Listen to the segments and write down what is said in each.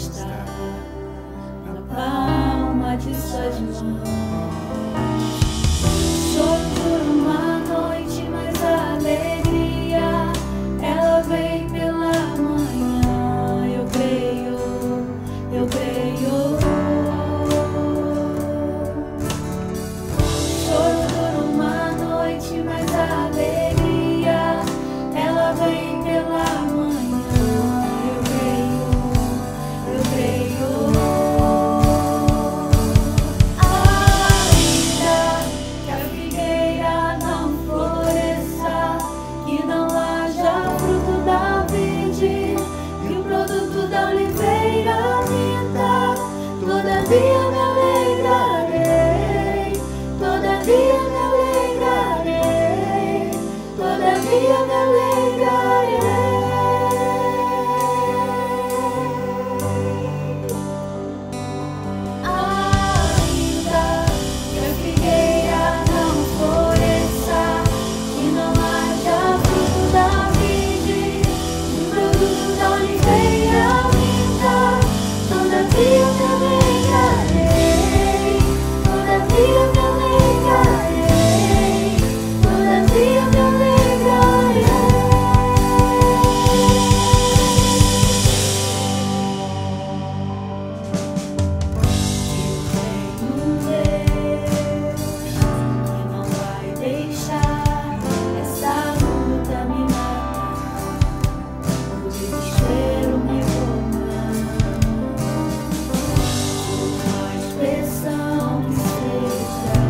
está na palma de suas mãos. Choro por uma noite, mas a alegria ela vem pela manhã. Eu creio, eu creio. Choro por uma noite, mas a alegria ela vem pela manhã. Eu creio, eu creio. Ainda que a figueira não floresça, que não haja fruto da vide, que o produto da oliveira minta, todavia me alegrarei, todavia me alegrarei, todavia me alegrarei. Ainda que a figueira não floresça, que não haja fruto da vide, que o produto da oliveira minta, todavia me alegrarei, todavia me alegrarei, todavia me alegrarei. Eu tenho Deus que não vai deixar essa luta me matar, o desespero me tomar. Uma expressão que seja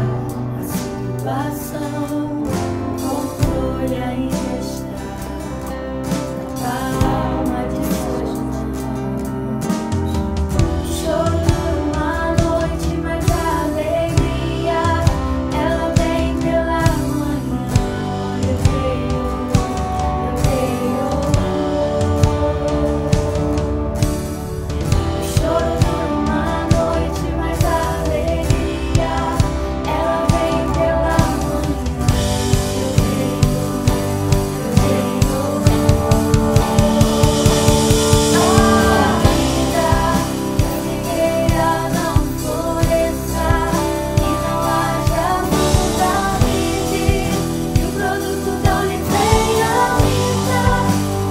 a situação, o controle ainda está na palma de suas mãos. Choro por uma noite, mas a alegria ela vem pela manhã. Eu creio, eu creio. Choro por uma noite, mas a alegria ela vem pela manhã. Eu creio, eu creio. Ainda que a figueira não floresça, que não haja fruto da vide, que o produto da oliveira minta,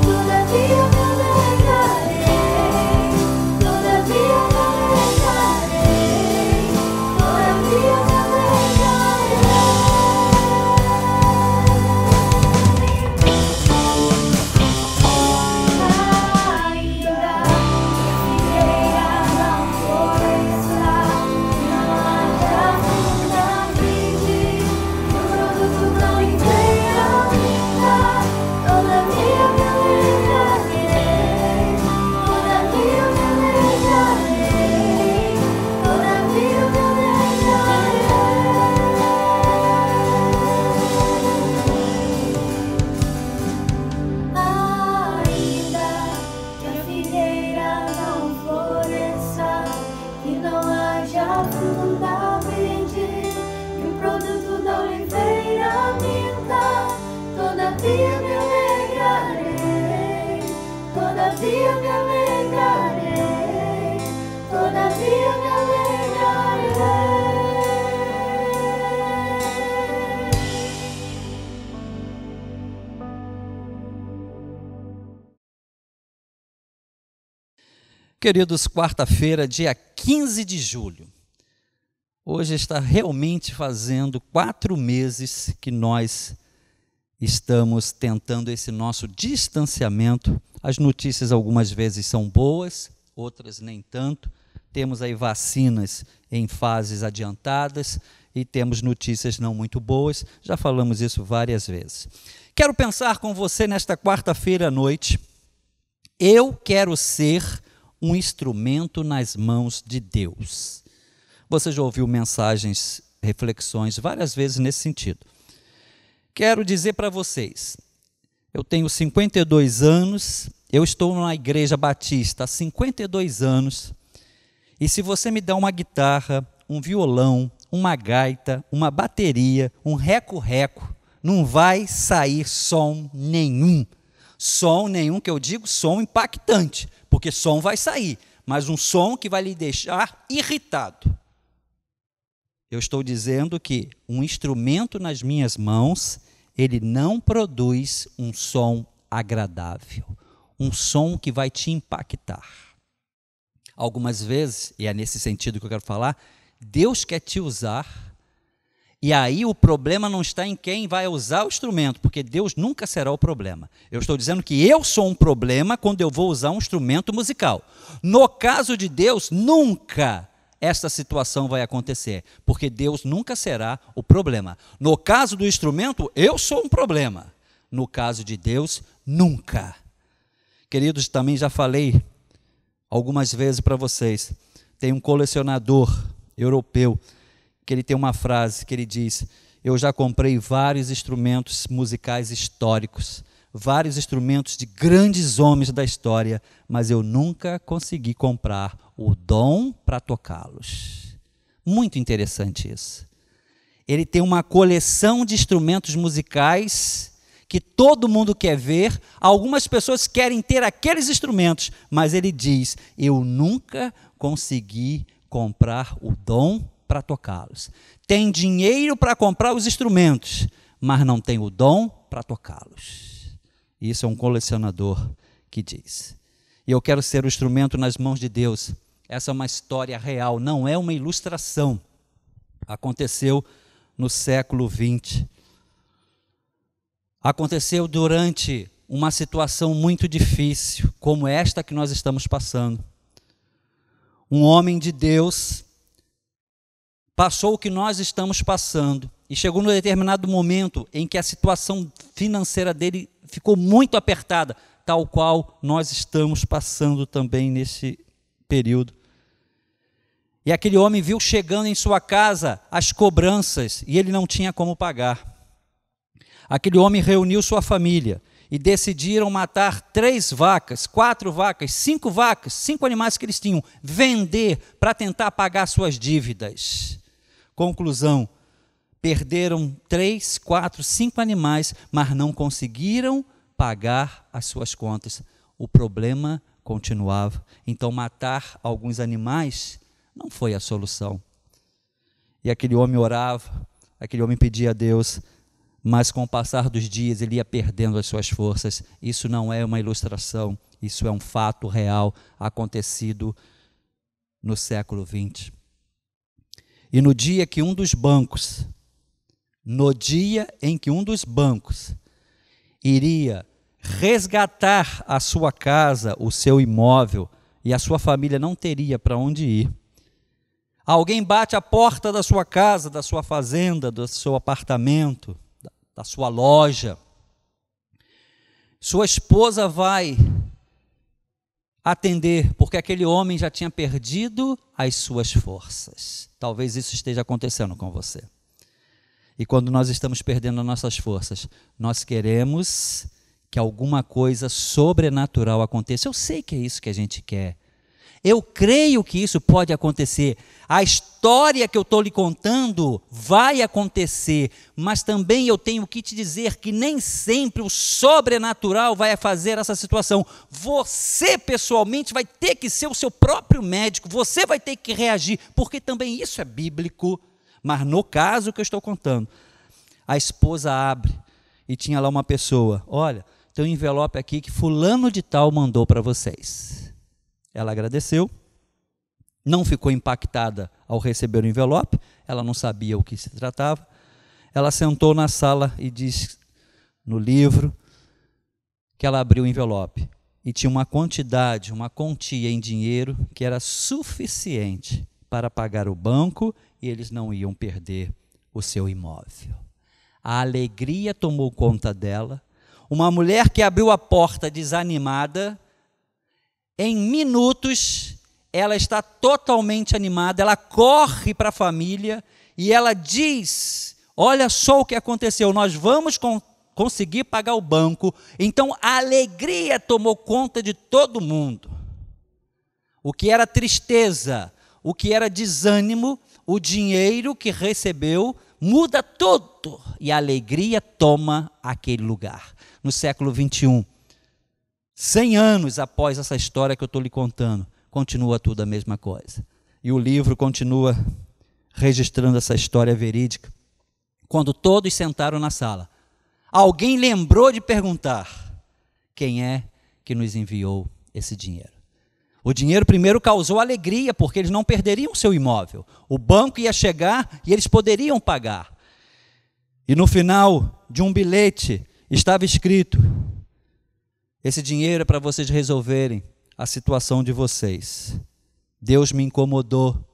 todavia me alegrarei, todavia me alegrarei, todavia me alegrarei. Ainda que a figueira não floresça, que não haja fruto da vide, que o produto da oliveira minta, todavia me alegrarei, todavia me alegrarei, todavia me alegrarei. Ainda que a figueira não floresça, que não haja fruto da vide, que o produto da oliveira minta, todavia me alegrarei, todavia me alegrarei, todavia me alegrarei. Queridos, quarta-feira, dia 15 de julho. Hoje está realmente fazendo 4 meses que nós estamos tentando esse nosso distanciamento. As notícias algumas vezes são boas, outras nem tanto. Temos aí vacinas em fases adiantadas e temos notícias não muito boas. Já falamos isso várias vezes. Quero pensar com você nesta quarta-feira à noite. Eu quero ser um instrumento nas mãos de Deus. Você já ouviu mensagens, reflexões várias vezes nesse sentido. Quero dizer para vocês, eu tenho 52 anos, eu estou na Igreja Batista há 52 anos, e se você me dá uma guitarra, um violão, uma gaita, uma bateria, um reco-reco, não vai sair som nenhum. Som nenhum, que eu digo som impactante, porque som vai sair, mas um som que vai lhe deixar irritado. Eu estou dizendo que um instrumento nas minhas mãos, ele não produz um som agradável, um som que vai te impactar. Algumas vezes, e é nesse sentido que eu quero falar, Deus quer te usar, e aí o problema não está em quem vai usar o instrumento, porque Deus nunca será o problema. Eu estou dizendo que eu sou um problema quando eu vou usar um instrumento musical. No caso de Deus, nunca esta situação vai acontecer, porque Deus nunca será o problema. No caso do instrumento, eu sou um problema. No caso de Deus, nunca. Queridos, também já falei algumas vezes para vocês, tem um colecionador europeu, que ele tem uma frase que ele diz: eu já comprei vários instrumentos musicais históricos, vários instrumentos de grandes homens da história, mas eu nunca consegui comprar o dom para tocá-los. Muito interessante isso. Ele tem uma coleção de instrumentos musicais que todo mundo quer ver, algumas pessoas querem ter aqueles instrumentos, mas ele diz: eu nunca consegui comprar o dom para tocá-los. Tem dinheiro para comprar os instrumentos, mas não tem o dom para tocá-los. Isso é um colecionador que diz. E eu quero ser o instrumento nas mãos de Deus. Essa é uma história real, não é uma ilustração. Aconteceu no século XX. Aconteceu durante uma situação muito difícil, como esta que nós estamos passando. Um homem de Deus passou o que nós estamos passando e chegou num determinado momento em que a situação financeira dele ficou muito apertada, tal qual nós estamos passando também nesse período. E aquele homem viu chegando em sua casa as cobranças e ele não tinha como pagar. Aquele homem reuniu sua família e decidiram matar 3 vacas, 4 vacas, 5 vacas, 5 animais que eles tinham, vender para tentar pagar suas dívidas. Conclusão, perderam 3, 4, 5 animais, mas não conseguiram pagar as suas contas. O problema continuava. Então, matar alguns animais não foi a solução. E aquele homem orava, aquele homem pedia a Deus, mas com o passar dos dias ele ia perdendo as suas forças. Isso não é uma ilustração, isso é um fato real acontecido no século XX. E no dia em que um dos bancos iria resgatar a sua casa, o seu imóvel, e a sua família não teria para onde ir, alguém bate a porta da sua casa, da sua fazenda, do seu apartamento, da sua loja. Sua esposa vai atender, porque aquele homem já tinha perdido as suas forças. Talvez isso esteja acontecendo com você. E quando nós estamos perdendo as nossas forças, nós queremos que alguma coisa sobrenatural aconteça. Eu sei que é isso que a gente quer. Eu creio que isso pode acontecer. A história que eu estou lhe contando vai acontecer, mas também eu tenho que te dizer que nem sempre o sobrenatural vai fazer essa situação. Você, pessoalmente, vai ter que ser o seu próprio médico, você vai ter que reagir, porque também isso é bíblico. Mas no caso que eu estou contando, a esposa abre e tinha lá uma pessoa: olha, tem um envelope aqui que fulano de tal mandou para vocês. Ela agradeceu, não ficou impactada ao receber o envelope, ela não sabia o que se tratava. Ela sentou na sala e diz no livro que ela abriu o envelope e tinha uma quantidade, uma quantia em dinheiro que era suficiente para pagar o banco e eles não iam perder o seu imóvel. A alegria tomou conta dela. Uma mulher que abriu a porta desanimada, em minutos, ela está totalmente animada, ela corre para a família e ela diz: olha só o que aconteceu, nós vamos conseguir pagar o banco. Então a alegria tomou conta de todo mundo. O que era tristeza, o que era desânimo, o dinheiro que recebeu, muda tudo e a alegria toma aquele lugar. No século XXI, 100 anos após essa história que eu estou lhe contando, continua tudo a mesma coisa. E o livro continua registrando essa história verídica. Quando todos sentaram na sala, alguém lembrou de perguntar: quem é que nos enviou esse dinheiro? O dinheiro primeiro causou alegria, porque eles não perderiam seu imóvel. O banco ia chegar e eles poderiam pagar. E no final de um bilhete estava escrito: esse dinheiro é para vocês resolverem a situação de vocês. Deus me incomodou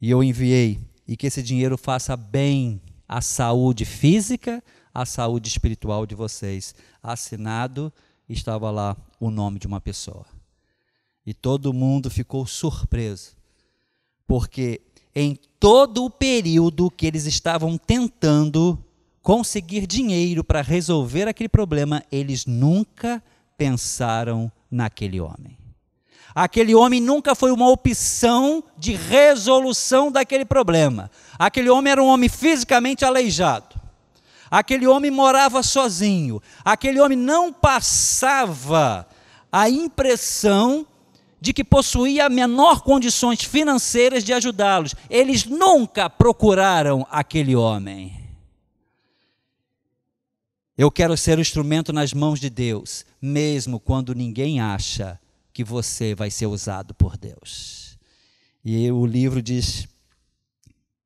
e eu enviei, e que esse dinheiro faça bem à saúde física, à saúde espiritual de vocês. Assinado, estava lá o nome de uma pessoa. E todo mundo ficou surpreso, porque em todo o período que eles estavam tentando conseguir dinheiro para resolver aquele problema, eles nunca pensaram naquele homem. Aquele homem nunca foi uma opção de resolução daquele problema. Aquele homem era um homem fisicamente aleijado. Aquele homem morava sozinho. Aquele homem não passava a impressão de que possuía a menor condições financeiras de ajudá-los. Eles nunca procuraram aquele homem. Eu quero ser o instrumento nas mãos de Deus, mesmo quando ninguém acha que você vai ser usado por Deus. E o livro diz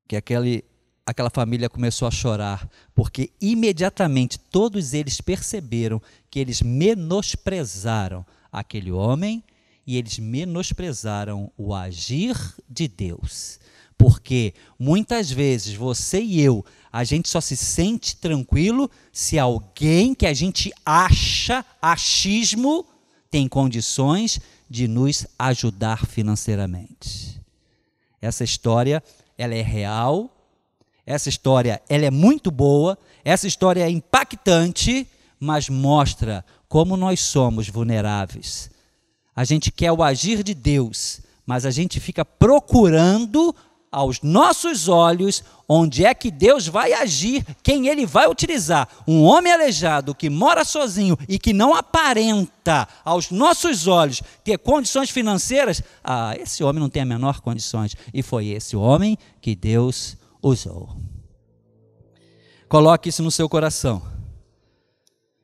que aquela família começou a chorar, porque imediatamente todos eles perceberam que eles menosprezaram aquele homem e eles menosprezaram o agir de Deus. Porque muitas vezes você e eu, a gente só se sente tranquilo se alguém que a gente acha, achismo, tem condições de nos ajudar financeiramente. Essa história, ela é real, essa história, ela é muito boa, essa história é impactante, mas mostra como nós somos vulneráveis. A gente quer o agir de Deus, mas a gente fica procurando aos nossos olhos onde é que Deus vai agir, quem Ele vai utilizar. Um homem aleijado que mora sozinho e que não aparenta aos nossos olhos ter condições financeiras, esse homem não tem a menor condições. E foi esse homem que Deus usou. Coloque isso no seu coração.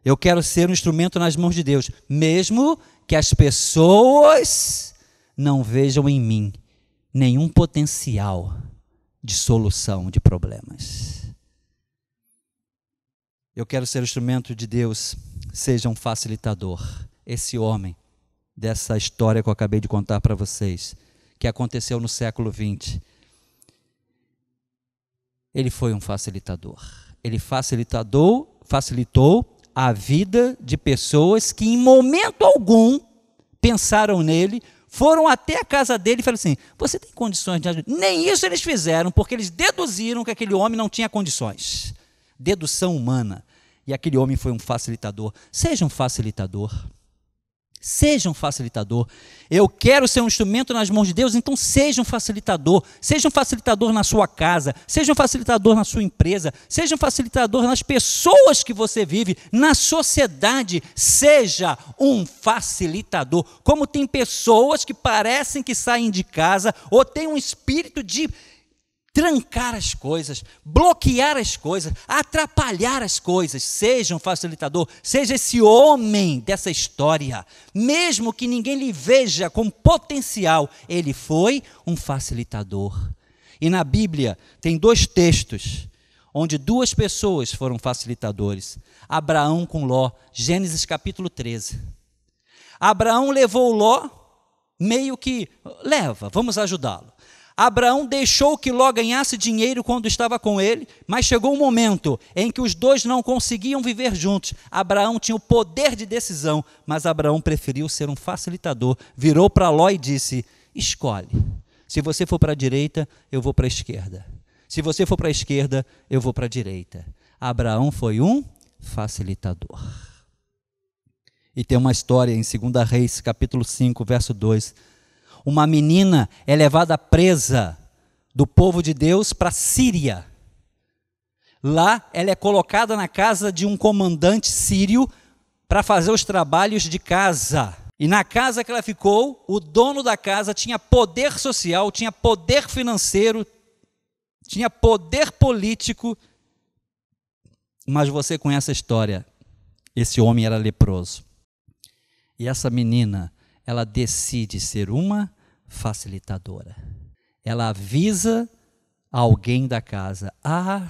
Eu quero ser um instrumento nas mãos de Deus, mesmo que as pessoas não vejam em mim nenhum potencial de solução de problemas. Eu quero ser o instrumento de Deus, seja um facilitador. Esse homem, dessa história que eu acabei de contar para vocês, que aconteceu no século XX, ele foi um facilitador. Ele facilitou a vida de pessoas que em momento algum pensaram nele, foram até a casa dele e falaram assim: você tem condições de ajudar? Nem isso eles fizeram, porque eles deduziram que aquele homem não tinha condições. Dedução humana. E aquele homem foi um facilitador. Seja um facilitador. Seja um facilitador. Eu quero ser um instrumento nas mãos de Deus, então seja um facilitador. Seja um facilitador na sua casa, seja um facilitador na sua empresa, seja um facilitador nas pessoas que você vive, na sociedade. Seja um facilitador. Como tem pessoas que parecem que saem de casa ou têm um espírito de trancar as coisas, bloquear as coisas, atrapalhar as coisas. Seja um facilitador, seja esse homem dessa história. Mesmo que ninguém lhe veja com potencial, ele foi um facilitador. E na Bíblia tem 2 textos onde 2 pessoas foram facilitadores. Abraão com Ló, Gênesis capítulo 13. Abraão levou Ló, meio que, vamos ajudá-lo. Abraão deixou que Ló ganhasse dinheiro quando estava com ele, mas chegou um momento em que os 2 não conseguiam viver juntos. Abraão tinha o poder de decisão, mas Abraão preferiu ser um facilitador. Virou para Ló e disse: escolhe. Se você for para a direita, eu vou para a esquerda. Se você for para a esquerda, eu vou para a direita. Abraão foi um facilitador. E tem uma história em 2 Reis, capítulo 5, verso 2. Uma menina é levada presa do povo de Deus para a Síria. Lá ela é colocada na casa de um comandante sírio para fazer os trabalhos de casa. E na casa que ela ficou, o dono da casa tinha poder social, tinha poder financeiro, tinha poder político. Mas você conhece a história. Esse homem era leproso. E essa menina, ela decide ser uma facilitadora. Ela avisa alguém da casa: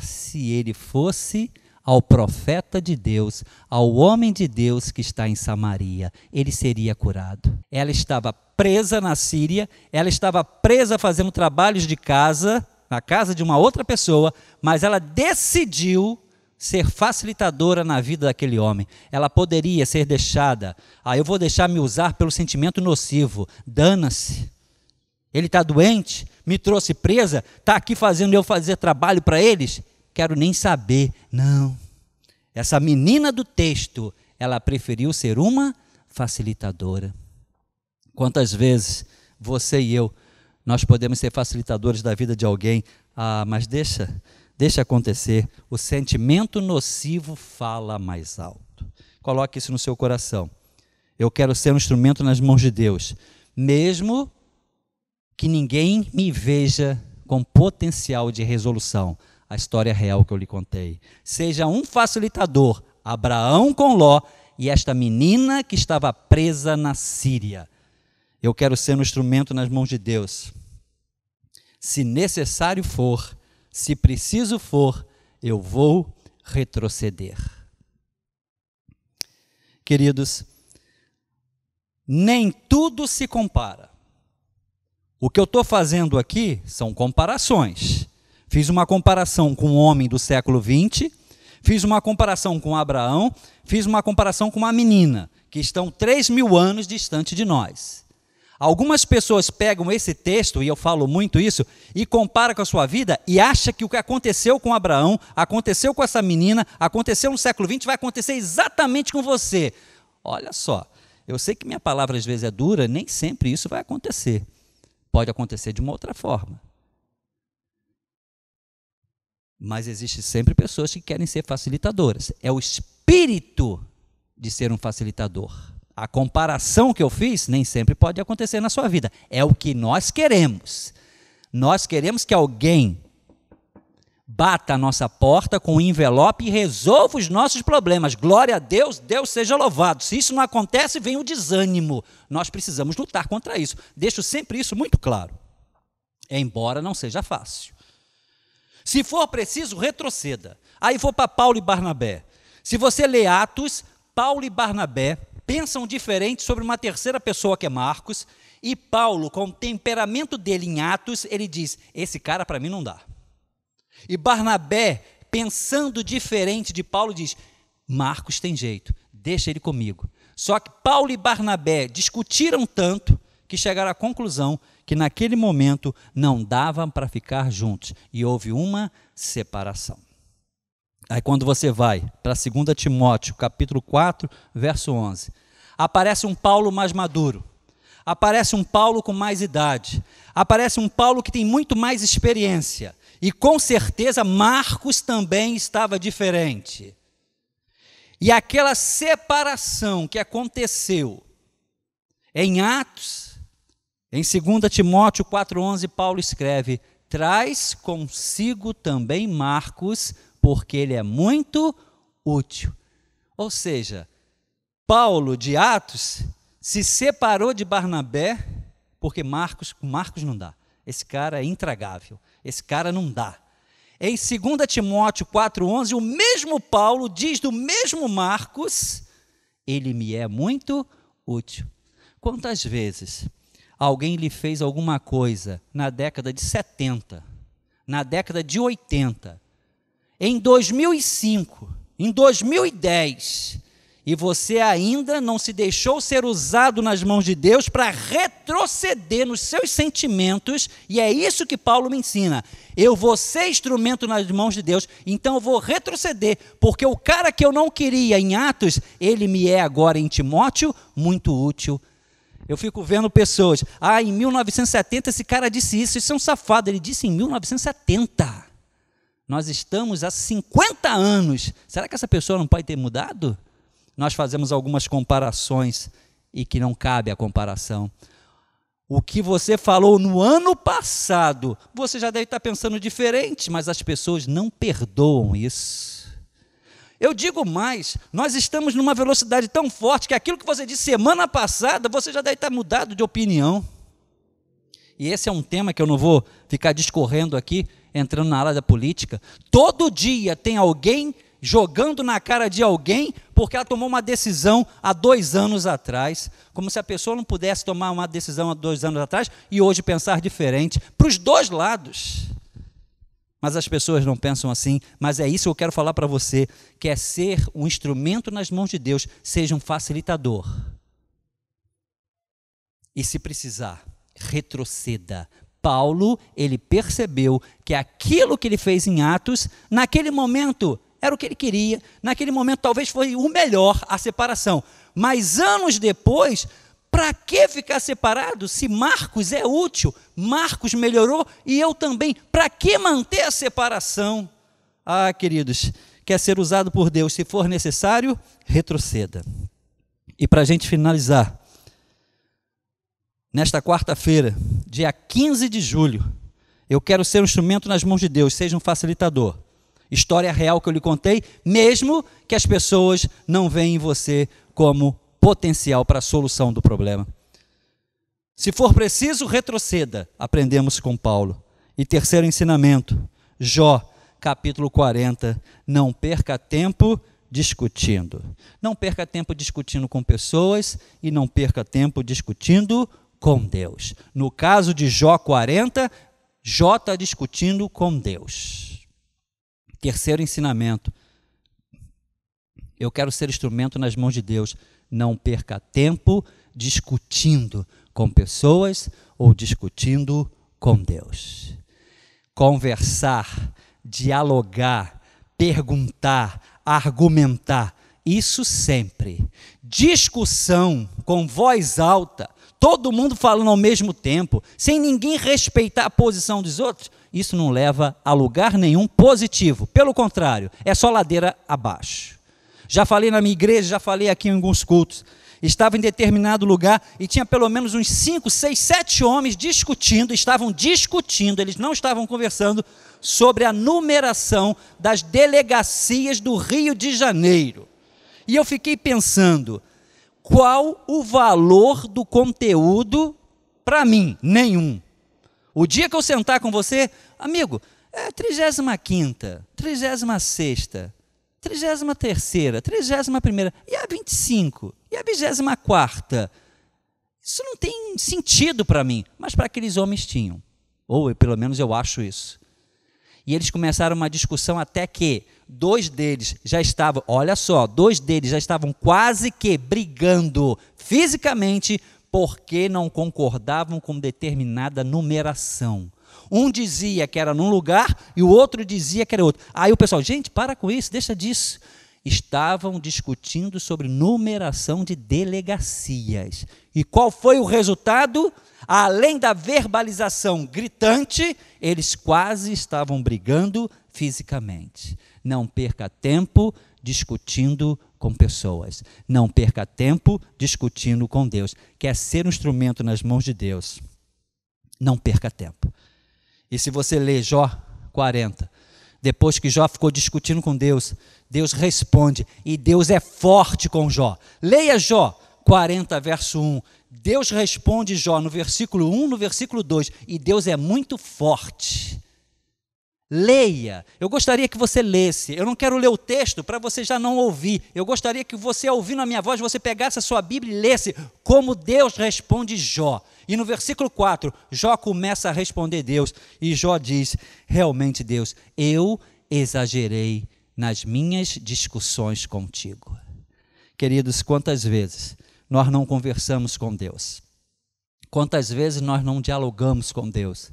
se ele fosse ao profeta de Deus, ao homem de Deus que está em Samaria, ele seria curado. Ela estava presa na Síria, ela estava presa fazendo trabalhos de casa, na casa de uma outra pessoa, mas ela decidiu ser facilitadora na vida daquele homem. Ela poderia ser deixada: eu vou deixar me usar pelo sentimento nocivo, dana-se. Ele está doente, me trouxe presa, está aqui fazendo eu fazer trabalho para eles, quero nem saber. Não, essa menina do texto, ela preferiu ser uma facilitadora. Quantas vezes você e eu, nós podemos ser facilitadores da vida de alguém, mas deixa acontecer, o sentimento nocivo fala mais alto. Coloque isso no seu coração. Eu quero ser um instrumento nas mãos de Deus, mesmo que ninguém me veja com potencial de resolução. A história real que eu lhe contei. Seja um facilitador, Abraão com Ló e esta menina que estava presa na Síria. Eu quero ser um instrumento nas mãos de Deus. Se necessário for, se preciso for, eu vou retroceder. Queridos, nem tudo se compara. O que eu estou fazendo aqui são comparações. Fiz uma comparação com o homem do século XX, fiz uma comparação com Abraão, fiz uma comparação com uma menina, que estão 3.000 anos distante de nós. Algumas pessoas pegam esse texto, e eu falo muito isso, e comparam com a sua vida, e acham que o que aconteceu com Abraão, aconteceu com essa menina, aconteceu no século XX, vai acontecer exatamente com você. Olha só, eu sei que minha palavra às vezes é dura, nem sempre isso vai acontecer. Pode acontecer de uma outra forma. Mas existe sempre pessoas que querem ser facilitadoras. É o espírito de ser um facilitador. A comparação que eu fiz nem sempre pode acontecer na sua vida. É o que nós queremos. Nós queremos que alguém bata a nossa porta com um envelope e resolva os nossos problemas. Glória a Deus, Deus seja louvado. Se isso não acontece, vem o desânimo. Nós precisamos lutar contra isso. Deixo sempre isso muito claro. Embora não seja fácil. Se for preciso, retroceda. Aí vou para Paulo e Barnabé. Se você lê Atos, Paulo e Barnabé pensam diferente sobre uma terceira pessoa que é Marcos, e Paulo, com o temperamento dele em Atos, ele diz: esse cara para mim não dá. E Barnabé, pensando diferente de Paulo, diz: Marcos tem jeito, deixa ele comigo. Só que Paulo e Barnabé discutiram tanto que chegaram à conclusão que naquele momento não davam para ficar juntos, e houve uma separação. Aí quando você vai para 2 Timóteo, capítulo 4, verso 11, aparece um Paulo mais maduro, aparece um Paulo com mais idade, aparece um Paulo que tem muito mais experiência, e com certeza Marcos também estava diferente. E aquela separação que aconteceu em Atos, em 2 Timóteo 4,11, Paulo escreve: traz consigo também Marcos, porque ele é muito útil. Ou seja, Paulo de Atos se separou de Barnabé, porque Marcos não dá. Esse cara é intragável, esse cara não dá. Em 2 Timóteo 4,11, o mesmo Paulo diz do mesmo Marcos: ele me é muito útil. Quantas vezes alguém lhe fez alguma coisa na década de 70, na década de 80, em 2005, em 2010, e você ainda não se deixou ser usado nas mãos de Deus para retroceder nos seus sentimentos, e é isso que Paulo me ensina. Eu vou ser instrumento nas mãos de Deus, então eu vou retroceder, porque o cara que eu não queria em Atos, ele me é agora em Timóteo muito útil. Eu fico vendo pessoas: em 1970 esse cara disse isso é um safado. Ele disse em 1970. Nós estamos há 50 anos. Será que essa pessoa não pode ter mudado? Nós fazemos algumas comparações e que não cabe a comparação. O que você falou no ano passado, você já deve estar pensando diferente, mas as pessoas não perdoam isso. Eu digo mais, nós estamos numa velocidade tão forte que aquilo que você disse semana passada, você já deve estar mudado de opinião. E esse é um tema que eu não vou ficar discorrendo aqui, entrando na área da política. Todo dia tem alguém jogando na cara de alguém porque ela tomou uma decisão há 2 anos atrás, como se a pessoa não pudesse tomar uma decisão há 2 anos atrás e hoje pensar diferente, para os dois lados. Mas as pessoas não pensam assim, mas é isso que eu quero falar para você, que é ser um instrumento nas mãos de Deus, seja um facilitador. E se precisar, retroceda. Paulo, ele percebeu que aquilo que ele fez em Atos, naquele momento, era o que ele queria, naquele momento talvez foi o melhor, a separação. Mas anos depois, para que ficar separado se Marcos é útil? Marcos melhorou e eu também. Para que manter a separação? Ah, queridos, quer ser usado por Deus, se for necessário, retroceda. E para a gente finalizar, nesta quarta-feira, dia 15 de julho, eu quero ser um instrumento nas mãos de Deus, seja um facilitador. História real que eu lhe contei, mesmo que as pessoas não veem em você como potencial para a solução do problema. Se for preciso, retroceda, aprendemos com Paulo. E terceiro ensinamento, Jó, capítulo 40, não perca tempo discutindo. Não perca tempo discutindo com pessoas e não perca tempo discutindo com Deus. No caso de Jó 40, Jó está discutindo com Deus. Terceiro ensinamento, eu quero ser instrumento nas mãos de Deus. Não perca tempo discutindo com pessoas ou discutindo com Deus. Conversar, dialogar, perguntar, argumentar, isso sempre. Discussão com voz alta, todo mundo falando ao mesmo tempo, sem ninguém respeitar a posição dos outros, isso não leva a lugar nenhum positivo. Pelo contrário, é só ladeira abaixo. Já falei na minha igreja, já falei aqui em alguns cultos. Estava em determinado lugar e tinha pelo menos uns 5, 6, 7 homens discutindo, eles não estavam conversando sobre a numeração das delegacias do Rio de Janeiro. E eu fiquei pensando, qual o valor do conteúdo para mim? Nenhum. O dia que eu sentar com você, amigo, 35ª, 36ª, 33ª, 31ª, e a 25, e a 24ª. Isso não tem sentido para mim, mas para aqueles homens tinham. Ou pelo menos eu acho isso. E eles começaram uma discussão até que 2 deles já estavam, olha só, 2 deles já estavam quase que brigando fisicamente porque não concordavam com determinada numeração. Um dizia que era num lugar e o outro dizia que era outro. Aí o pessoal, gente, para com isso, deixa disso. Estavam discutindo sobre numeração de delegacias. E qual foi o resultado? Além da verbalização gritante, eles quase estavam brigando fisicamente. Não perca tempo discutindo com pessoas. Não perca tempo discutindo com Deus. Quer ser um instrumento nas mãos de Deus? Não perca tempo. E se você ler Jó 40, depois que Jó ficou discutindo com Deus, Deus responde, e Deus é forte com Jó. Leia Jó 40, verso 1. Deus responde Jó no versículo 1, no versículo 2, e Deus é muito forte. Leia. Eu gostaria que você lesse. Eu não quero ler o texto para você já não ouvir. Eu gostaria que você, ouvindo a minha voz, você pegasse a sua Bíblia e lesse como Deus responde Jó. E no versículo 4, Jó começa a responder Deus. E Jó diz, realmente Deus, eu exagerei nas minhas discussões contigo. Queridos, quantas vezes nós não conversamos com Deus? Quantas vezes nós não dialogamos com Deus?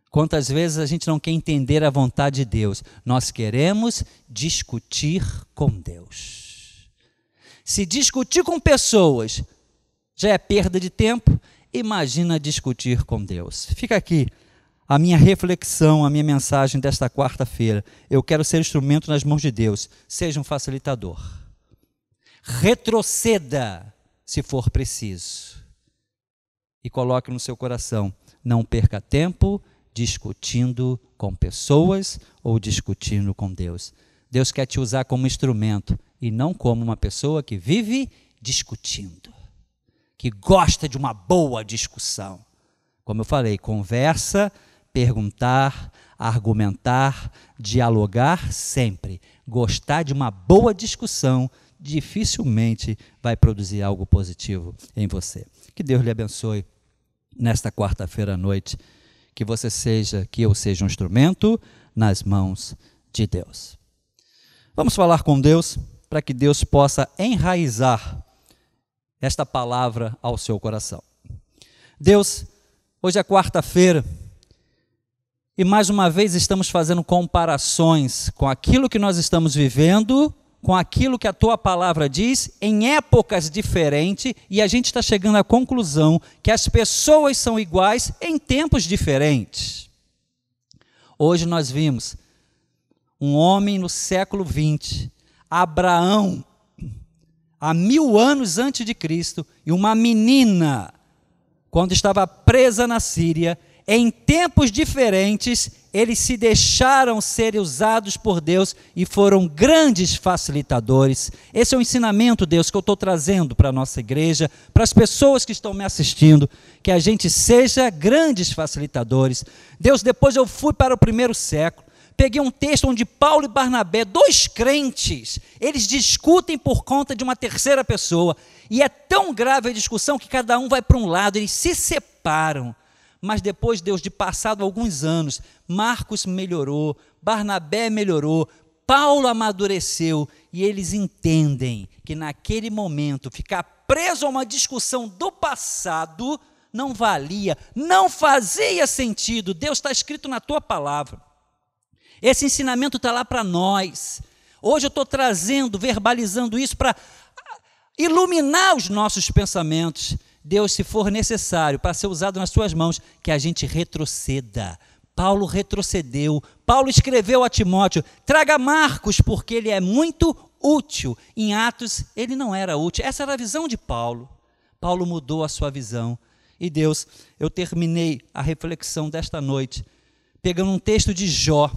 Quantas vezes a gente não quer entender a vontade de Deus? Nós queremos discutir com Deus. Se discutir com pessoas já é perda de tempo, imagina discutir com Deus. Fica aqui a minha reflexão, a minha mensagem desta quarta-feira. Eu quero ser instrumento nas mãos de Deus. Seja um facilitador. Retroceda se for preciso. E coloque no seu coração, não perca tempo discutindo com pessoas ou discutindo com Deus. Deus quer te usar como instrumento e não como uma pessoa que vive discutindo, que gosta de uma boa discussão. Como eu falei, conversa, perguntar, argumentar, dialogar sempre. Gostar de uma boa discussão dificilmente vai produzir algo positivo em você. Que Deus lhe abençoe nesta quarta-feira à noite, que eu seja um instrumento nas mãos de Deus. Vamos falar com Deus para que Deus possa enraizar esta palavra ao seu coração. Deus, hoje é quarta-feira e mais uma vez estamos fazendo comparações com aquilo que nós estamos vivendo, com aquilo que a tua palavra diz, em épocas diferentes, e a gente está chegando à conclusão que as pessoas são iguais em tempos diferentes. Hoje nós vimos um homem no século 20, Abraão, há 1000 anos antes de Cristo, e uma menina, quando estava presa na Síria, em tempos diferentes, eles se deixaram ser usados por Deus e foram grandes facilitadores. Esse é o ensinamento, Deus, que eu estou trazendo para a nossa igreja, para as pessoas que estão me assistindo, que a gente seja grandes facilitadores. Deus, depois eu fui para o 1º século, peguei um texto onde Paulo e Barnabé, 2 crentes, eles discutem por conta de uma terceira pessoa, e é tão grave a discussão que cada um vai para um lado, eles se separam. Mas depois, Deus, de passado alguns anos, Marcos melhorou, Barnabé melhorou, Paulo amadureceu, e eles entendem que naquele momento ficar preso a uma discussão do passado não valia, não fazia sentido. Deus, está escrito na tua palavra. Esse ensinamento está lá para nós. Hoje eu estou trazendo, verbalizando isso para iluminar os nossos pensamentos. Deus, se for necessário, para ser usado nas suas mãos, que a gente retroceda. Paulo retrocedeu, Paulo escreveu a Timóteo, traga Marcos, porque ele é muito útil. Em Atos, ele não era útil. Essa era a visão de Paulo. Paulo mudou a sua visão. E Deus, eu terminei a reflexão desta noite, pegando um texto de Jó,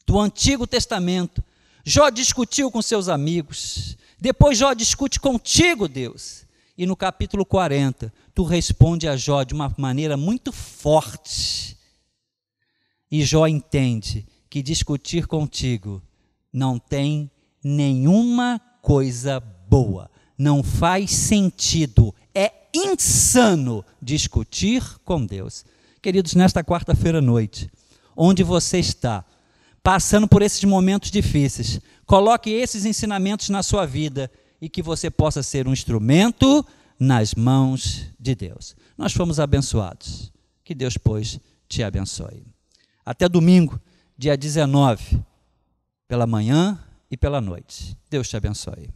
do Antigo Testamento. Jó discutiu com seus amigos, depois Jó discute contigo, Deus. E no capítulo 40, tu responde a Jó de uma maneira muito forte. E Jó entende que discutir contigo não tem nenhuma coisa boa. Não faz sentido. É insano discutir com Deus. Queridos, nesta quarta-feira à noite, onde você está, passando por esses momentos difíceis, coloque esses ensinamentos na sua vida e que você possa ser um instrumento nas mãos de Deus. Nós fomos abençoados. Que Deus, pois, te abençoe. Até domingo, dia 19, pela manhã e pela noite. Deus te abençoe.